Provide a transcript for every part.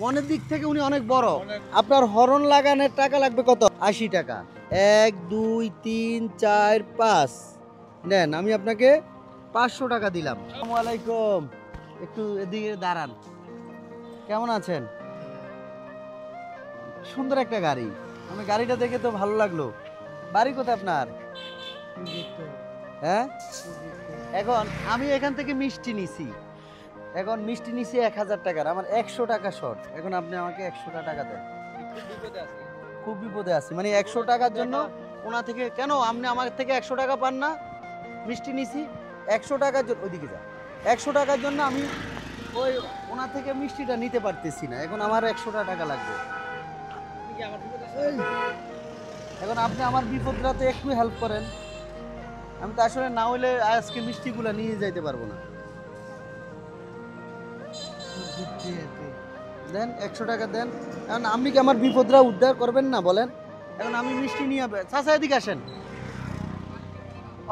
মনের দিক থেকে উনি অনেক বড়। আপনার হরন লাগানোর টাকা লাগবে কত? 80 টাকা। 1 2 3 4 5 নেন, আমি আপনাকে 500 টাকা দিলাম। আসসালামু আলাইকুম। একটু এদিকে দাঁড়ান। কেমন আছেন? সুন্দর একটা গাড়ি। আমি গাড়িটা দেখে তো ভালো লাগলো। বাড়ি কোথায় আপনার? হ্যাঁ, এখন আমি এখান থেকে মিষ্টি নিছি। এখন মিষ্টি নিছি 1000 টাকার, আমার 100 টাকা শর্ট। এখন আপনি আমাকে 100 টাকা দেন। খুব বিপদে আছি, মানে 100 টাকার জন্য ওনা থেকে কেন আপনি আমার থেকে 100 টাকা পান না? মিষ্টি নিছি 100 টাকার জন্য, ওইদিকে যা। 100 টাকার জন্য আমি ওই ওনা থেকে মিষ্টিটা নিতে পারতেছি না। এখন আমার 100 টাকা লাগবে। এখন আপনি আমার বিপদটাতে একটু হেল্প করেন। আমি তো আসলে না হইলে আজকে মিষ্টিগুলা নিয়ে যাইতে পারবো না। দেন 100 টাকা দেন। এখন আপনি কি আমার বিপদটা উদ্ধার করবেন না বলেন? এখন আমি মিষ্টি নিয়ে চাচা এদিকে আসেন,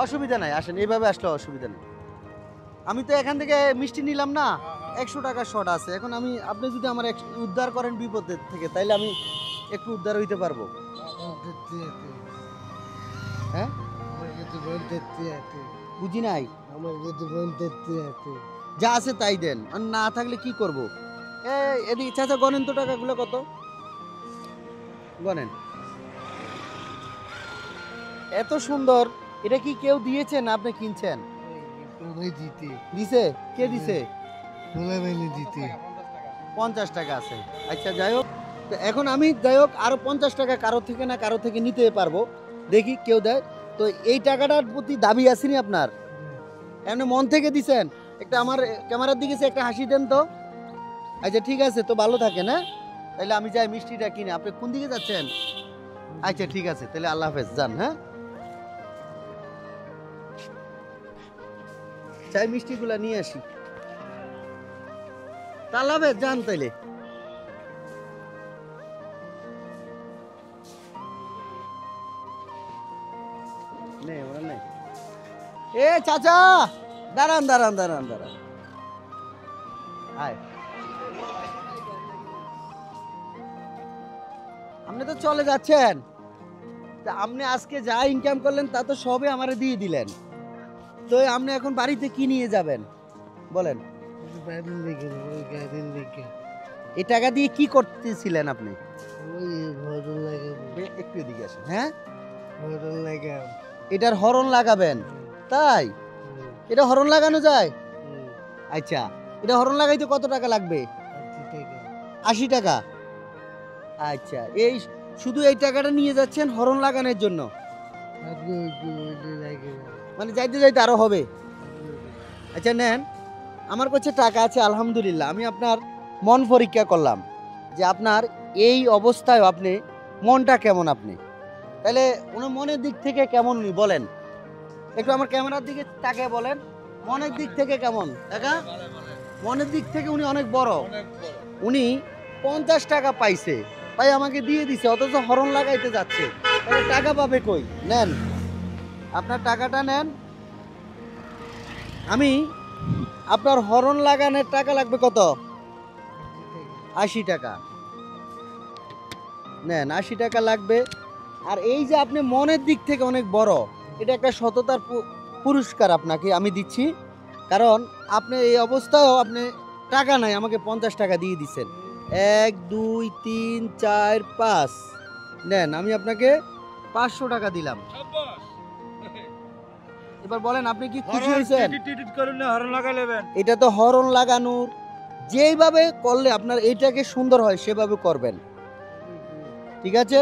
অসুবিধা নাই, আসেন, এইভাবে আসলে অসুবিধা নেই। আমি তো এখান থেকে মিষ্টি নিলাম না, 100 টাকা শর্ট আছে। এখন আমি আপনি যদি আমার উদ্ধার করেন বিপদের থেকে, তাইলে আমি একটু উদ্ধার হইতে পারবো। হ্যাঁ, বুঝি নাই। যা আছে তাই দেন, আর না থাকলে কি করব? এদিকে চাচা গনেন তো টাকাগুলো কত, গনেন। এত সুন্দর, এটা কি কেউ দিয়েছেন না আপনি কিনছেন? দিছে, কে দিছে? 50 টাকা আছে। আচ্ছা যাই হোক, তো এখন আমি যাই হোক আরো 50 টাকা কারো থেকে না কারো থেকে নিতে পারবো, দেখি কেউ দেয়। তো এই টাকাটার প্রতি দাবি আসেনি আপনার? এমনি মন থেকে দিছেন? একটা আমার ক্যামেরার দিকে একটা হাসি দেন তো। আচ্ছা ঠিক আছে, তো ভালো থাকেন। হ্যাঁ, তাহলে আমি যাই মিষ্টিটা কিনে। আপনি কোন দিকে যাচ্ছেন? আচ্ছা ঠিক আছে, তাহলে আল্লাহ হাফেজ, যান। হ্যাঁ, চাই মিষ্টিগুলা নিয়ে আসি। আল্লাহ হাফেজ, যান তাইলে। নেই ওরা নেই। এ চাচা, দাঁড়ান দাঁড়ান দাঁড়ান দাঁড়ান, আয়। আপনি তো চলে যাচ্ছেন, তা আপনি আজকে যা ইনকাম করলেন তা তো সবে আমারে দিয়ে দিলেন। তো আপনি এখন বাড়িতে কি নিয়ে যাবেন বলেন? এই টাকা দিয়ে কি করতেছিলেন আপনি? একটু এদিকে আসেন। হ্যাঁ, এটার হরন লাগাবেন, তাই? এটা হরন লাগানো যায়? আচ্ছা, এটা হরন লাগাইতে কত টাকা লাগবে? 80 টাকা। আচ্ছা, এই শুধু এই টাকাটা নিয়ে যাচ্ছেন হরন লাগানোর জন্য? মানে যাইতে যাইতে আরো হবে। আচ্ছা নেন, আমার কাছে টাকা আছে আলহামদুলিল্লাহ। আমি আপনার মন পরীক্ষা করলাম যে আপনার এই অবস্থায় আপনি মনটা কেমন, আপনি তাহলে উনি মনের দিক থেকে কেমন উনি বলেন? একটু আমার ক্যামেরার দিকে তাকিয়ে বলেন, মনের দিক থেকে কেমন টাকা? মনের দিক থেকে উনি অনেক বড়। উনি 50 টাকা পাইছে, তাই আমাকে দিয়ে দিছে, অথচ হরন লাগাইতে যাচ্ছে। তাহলে টাকা পাবে কই? নেন, আপনার টাকাটা নেন। আমি আপনার হরন লাগানোর টাকা লাগবে কত? 80 টাকা নেন, 80 টাকা লাগবে। আর এই যে আপনি মনের দিক থেকে অনেক বড়, এটা একটা সততার পুরস্কার আপনাকে আমি দিচ্ছি। কারণ আপনি এই অবস্থায়ও আপনি টাকা নাই, আমাকে 50 টাকা দিয়ে দিচ্ছেন। 1 2 3 4 5 নেন, আমি আপনাকে 500 টাকা দিলাম। এবার বলেন আপনি কি খুশি হয়েছেন? এটা তো হরন লাগানোর, যেইভাবে করলে আপনার এইটাকে সুন্দর হয় সেভাবে করবেন, ঠিক আছে?